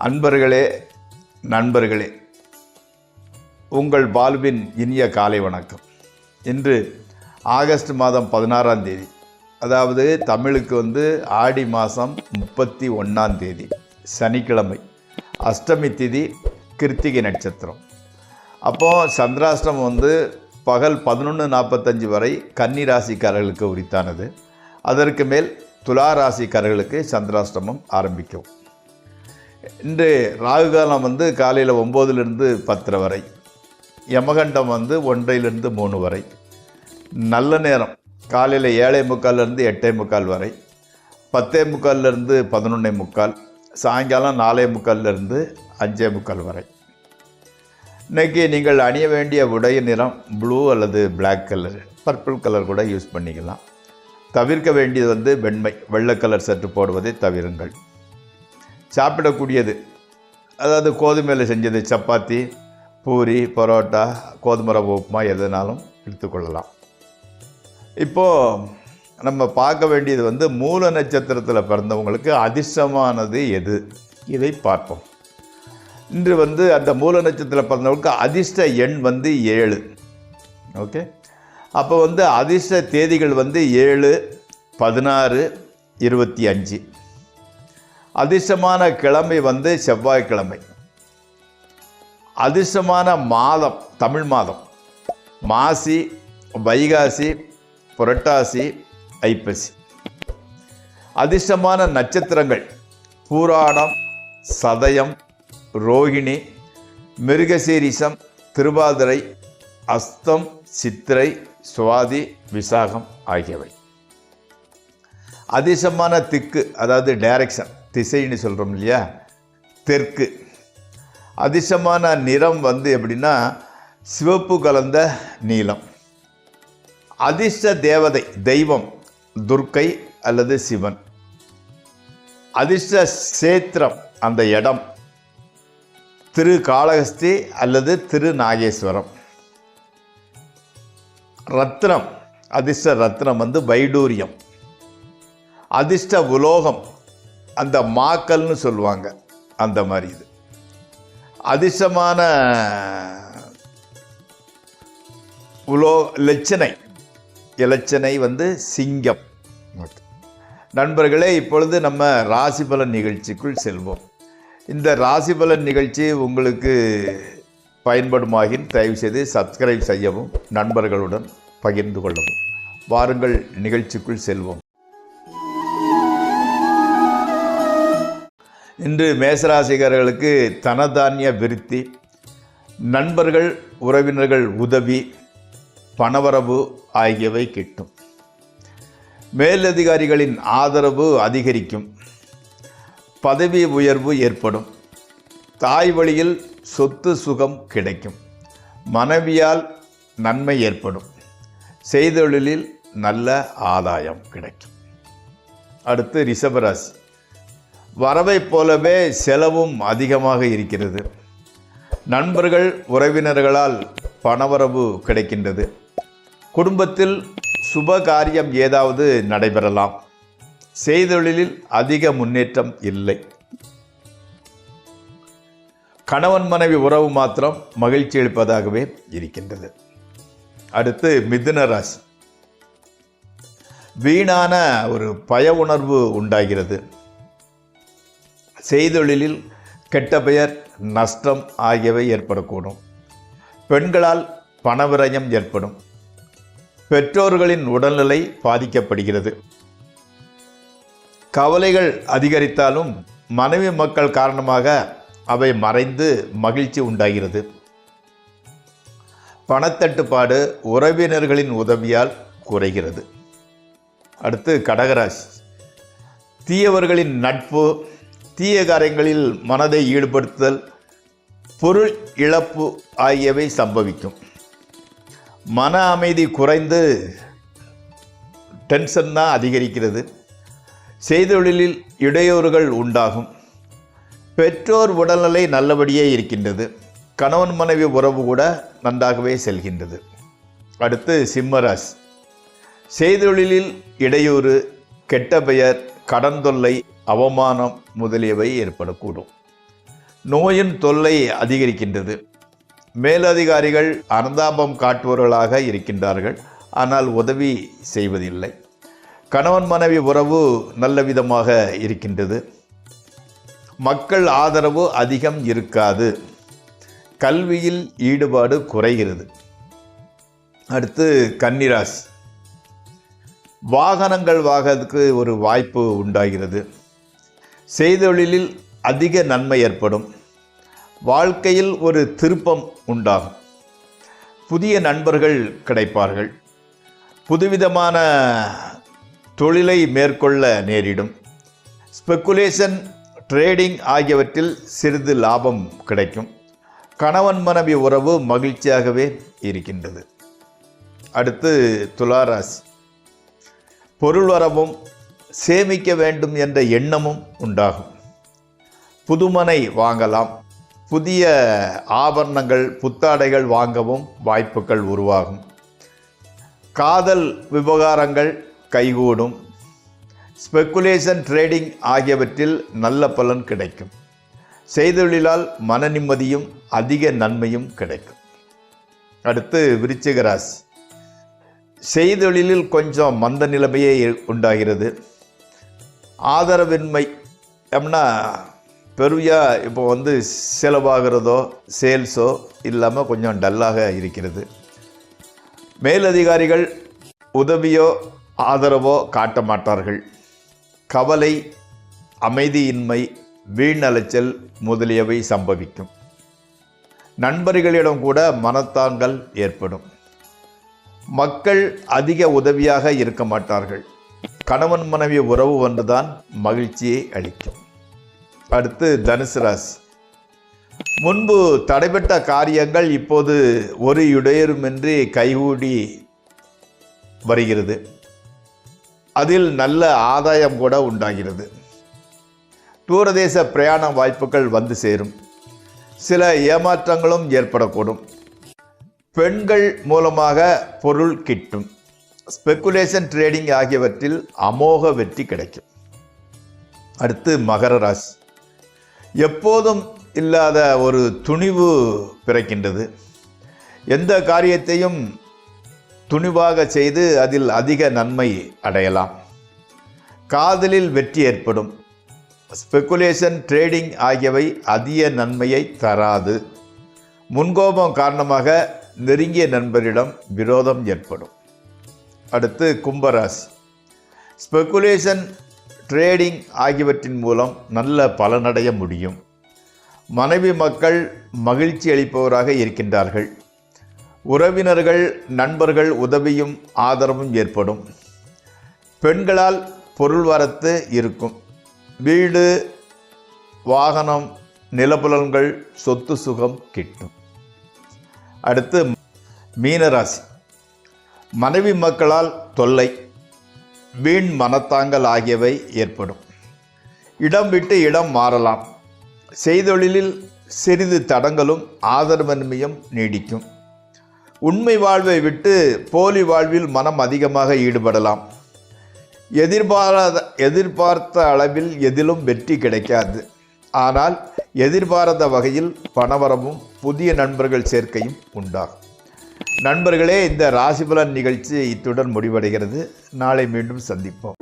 அன்பர்களே, நண்பர்களே, உங்கள் வாழ்வின் இனிய காலை வணக்கம். இன்று ஆகஸ்ட் மாதம் 16ஆம் தேதி, அதாவது தமிழுக்கு ஆடி மாதம் 31ஆம் தேதி சனிக்கிழமை, அஷ்டமி திதி, கிருத்திகை நட்சத்திரம். அப்போது சந்திராஷ்டமம் பகல் 11:45 வரை கன்னி ராசிக்காரர்களுக்கு உரித்தானது. அதற்கு மேல் துலா ராசிக்காரர்களுக்கு சந்திராஷ்டமம் ஆரம்பிக்கும். இன்று ராகுகாலம் காலையில் 9லிருந்து 10 வரை, யமகண்டம் 1லிருந்து 3 வரை, நல்ல நேரம் காலையில் 7:45லிருந்து 8:45 வரை, 10:45லிருந்து 11:45, சாயங்காலம் 4:45லிருந்து 5:45 வரை. இன்றைக்கி நீங்கள் அணிய வேண்டிய உடைய நிறம் ப்ளூ அல்லது பிளாக் கலர், பர்பிள் கலர் கூட யூஸ் பண்ணிக்கலாம். தவிர்க்க வேண்டியது வெண்மை, வெள்ளை கலர் சற்று போடுவதை தவிருங்கள். சாப்பிடக்கூடியது, அதாவது கோதுமையில் செஞ்சது, சப்பாத்தி, பூரி, பரோட்டா, கோதுமை ரவை உப்புமா எதுனாலும் எடுத்துக்கொள்ளலாம். இப்போது நம்ம பார்க்க வேண்டியது மூல நட்சத்திரத்தில் பிறந்தவங்களுக்கு அதிர்ஷ்டமானது எது, இதை பார்ப்போம். இன்று அந்த மூல நட்சத்திரத்தில் பிறந்தவங்களுக்கு அதிர்ஷ்ட எண் 7. ஓகே, அப்போ அதிர்ஷ்ட தேதிகள் 7, 16, 25. அதிர்ஷ்டமான கிழமை செவ்வாய்க்கிழமை. அதிர்ஷ்டமான மாதம் தமிழ் மாதம் மாசி, வைகாசி, புரட்டாசி, ஐப்பசி. அதிர்ஷ்டமான நட்சத்திரங்கள் பூராடம், சதயம், ரோகிணி, மிருகசீரிஷம், திருவாதிரை, அஸ்தம், சித்திரை, சுவாதி, விசாகம் ஆகியவை. அதிர்ஷ்டமான திக்கு, அதாவது டைரக்ஷன், திசைன்னு சொல்கிறோம் இல்லையா, தெற்கு. அதிர்ஷ்டமான நிறம் எப்படின்னா சிவப்பு கலந்த நீலம். அதிர்ஷ்ட தேவதை, தெய்வம் துர்க்கை அல்லது சிவன். அதிர்ஷ்ட சேத்திரம், அந்த இடம் திரு காளஹஸ்தி அல்லது திரு நாகேஸ்வரம். ரத்னம், அதிர்ஷ்ட ரத்னம் வைடூரியம். அதிர்ஷ்ட உலோகம், அந்த மாக்கல்னு சொல்லுவாங்க, அந்த மாதிரி இது. அதிர்ஷ்டமான இலச்சனை சிங்கம். நண்பர்களே, இப்பொழுது நம்ம ராசிபலன் நிகழ்ச்சிக்குள் செல்வோம். இந்த ராசிபலன் நிகழ்ச்சி உங்களுக்கு பயன்படுமாகின் தயவுசெய்து சப்ஸ்கிரைப் செய்யவும், நண்பர்களுடன் பகிர்ந்து கொள்ளவும். வாருங்கள், நிகழ்ச்சிக்குள் செல்வோம். இன்று மேசராசிக்காரர்களுக்கு தனதானிய விருத்தி, நண்பர்கள் உறவினர்கள் உதவி, பணவரவு ஆகியவை கிட்டும். மேலதிகாரிகளின் ஆதரவு அதிகரிக்கும். பதவி உயர்வு ஏற்படும். தாய் வழியில் சொத்து சுகம் கிடைக்கும். மனைவியால் நன்மை ஏற்படும். செய்தொழிலில் நல்ல ஆதாயம் கிடைக்கும். அடுத்து ரிஷபராசி. வரவை போலவே செலவும் அதிகமாக இருக்கிறது. நண்பர்கள் உறவினர்களால் பணவரவு கிடைக்கின்றது. குடும்பத்தில் சுப காரியம் ஏதாவது நடைபெறலாம். செய்தொழிலில் அதிக முன்னேற்றம் இல்லை. கணவன் மனைவி உறவு மாத்திரம் மகிழ்ச்சி அளிப்பதாகவே இருக்கின்றது. அடுத்து மிதுன ராசி. வீணான ஒரு பய உணர்வு உண்டாகிறது. செய்தொழிலில் கெட்ட பெயர், நஷ்டம் ஆகியவை ஏற்படக்கூடும். பெண்களால் பணவிரயம் ஏற்படும். பெற்றோர்களின் உடல்நிலை பாதிக்கப்படுகிறது. கவலைகள் அதிகரித்தாலும் மனைவி மக்கள் காரணமாக அவை மறைந்து மகிழ்ச்சி உண்டாகிறது. பணத்தட்டுப்பாடு உறவினர்களின் உதவியால் குறைகிறது. அடுத்து கடகராசி. தீயவர்களின் நட்பு, தீய காரியங்களில் மனதை ஈடுபடுத்துதல், பொருள் இழப்பு ஆகியவை சம்பவிக்கும். மன அமைதி குறைந்து டென்ஷன் தான் அதிகரிக்கிறது. செய்தொழிலில் இடையூறுகள் உண்டாகும். பெற்றோர் உடல்நிலை நல்லபடியே இருக்கின்றது. கணவன் மனைவி உறவு கூட நன்றாகவே செல்கின்றது. அடுத்து சிம்மராசி. செய்தொழிலில் இடையூறு, கெட்ட பெயர், கடன் தொல்லை, அவமானம் முதலியவை ஏற்படக்கூடும். நோயின் தொல்லை அதிகரிக்கின்றது. மேலதிகாரிகள் அனுதாபம் காட்டுபவர்களாக இருக்கின்றார்கள், ஆனால் உதவி செய்வதில்லை. கணவன் மனைவி உறவு நல்ல விதமாக இருக்கின்றது. மக்கள் ஆதரவு அதிகம் இருக்காது. கல்வியில் ஈடுபாடு குறைகிறது. அடுத்து கன்னிராசி. வாகனங்கள் வாங்கிறதுக்கு ஒரு வாய்ப்பு உண்டாகிறது. செய்தொழிலில் அதிக நன்மை ஏற்படும். வாழ்க்கையில் ஒரு திருப்பம் உண்டாகும். புதிய நண்பர்கள் கிடைப்பார்கள். புதுவிதமான தொழிலை மேற்கொள்ள நேரிடும். ஸ்பெக்குலேஷன், ட்ரேடிங் ஆகியவற்றில் சிறிது லாபம் கிடைக்கும். கணவன் மனைவி உறவு மகிழ்ச்சியாகவே இருக்கின்றது. அடுத்து துளாராசி. பொருள் வரவும் சேமிக்க வேண்டும் என்ற எண்ணமும் உண்டாகும். புதுமனை வாங்கலாம். புதிய ஆபரணங்கள், புத்தாடைகள் வாங்கவும் வாய்ப்புகள் உருவாகும். காதல் விவகாரங்கள் கைகூடும். ஸ்பெக்குலேஷன், ட்ரேடிங் ஆகியவற்றில் நல்ல பலன் கிடைக்கும். செய்தொழிலால் மன நிம்மதியும் அதிக நன்மையும் கிடைக்கும். அடுத்து விருச்சிக ராசி. செய்தொழிலில் கொஞ்சம் மந்த நிலைமையே உண்டாகிறது. ஆதரவின்மை அப்படின்னா பெருவியா இப்போ செலவாகிறதோ சேல்ஸோ இல்லாமல் கொஞ்சம் டல்லாக இருக்கிறது. மேலதிகாரிகள் உதவியோ ஆதரவோ காட்ட மாட்டார்கள். கவலை, அமைதியின்மை, வீண் அலைச்சல் முதலியவை சம்பவிக்கும். நண்பர்களிடம் கூட மனத்தாங்கல் ஏற்படும். மக்கள் அதிக உதவியாக இருக்க மாட்டார்கள். கணவன் மனைவி உறவு ஒன்றுதான் மகிழ்ச்சியை அளிக்கும். அடுத்து தனுசு ராசி. முன்பு தடைபட்ட காரியங்கள் இப்போது ஒரு இடையூறுமின்றி கைகூடி வருகிறது. அதில் நல்ல ஆதாயம் கூட உண்டாகிறது. தூரதேச பிரயாண வாய்ப்புகள் வந்து சேரும். சில ஏமாற்றங்களும் ஏற்படக்கூடும். பெண்கள் மூலமாக பொருள் கிட்டும். ஸ்பெக்குலேஷன், ட்ரேடிங் ஆகியவற்றில் அமோக வெற்றி கிடைக்கும். அடுத்து மகர ராசி. எப்போதும் இல்லாத ஒரு துணிவு பிறக்கின்றது. எந்த காரியத்தையும் துணிவாக செய்து அதில் அதிக நன்மை அடையலாம். காதலில் வெற்றி ஏற்படும். ஸ்பெக்குலேஷன், ட்ரேடிங் ஆகியவை அதிக நன்மையை தராது. முன்கோபம் காரணமாக நெருங்கிய நண்பரிடம் விரோதம் ஏற்படும். அடுத்து கும்பராசி. ஸ்பெக்குலேஷன், ட்ரேடிங் ஆகியவற்றின் மூலம் நல்ல பலனடைய முடியும். மனைவி மக்கள் மகிழ்ச்சி அளிப்பவராக இருக்கின்றார்கள். உறவினர்கள், நண்பர்கள் உதவியும் ஆதரவும் ஏற்படும். பெண்களால் பொருள் வரத்து இருக்கும். வீடு, வாகனம், நிலப்புலன்கள், சொத்து சுகம் கிட்டும். அடுத்து மீனராசி. மனைவி மக்களால் தொல்லை, வீண் மனத்தாங்கல் ஆகியவை ஏற்படும். இடம் விட்டு இடம் மாறலாம். செய்தொழிலில் சிறிது தடங்களும் ஆதரவின்மையும் நீடிக்கும். உண்மை வாழ்வை விட்டு போலி வாழ்வில் மனம் அதிகமாக ஈடுபடலாம். எதிர்பார்த்த அளவில் எதிலும் வெற்றி கிடைக்காது. ஆனால் எதிர்பாராத வகையில் பணவரவும் புதிய நண்பர்கள் சேர்க்கையும் உண்டாகும். நண்பர்களே, இந்த ராசிபலன் நிகழ்ச்சி இத்துடன் முடிவடைகிறது. நாளை மீண்டும் சந்திப்போம்.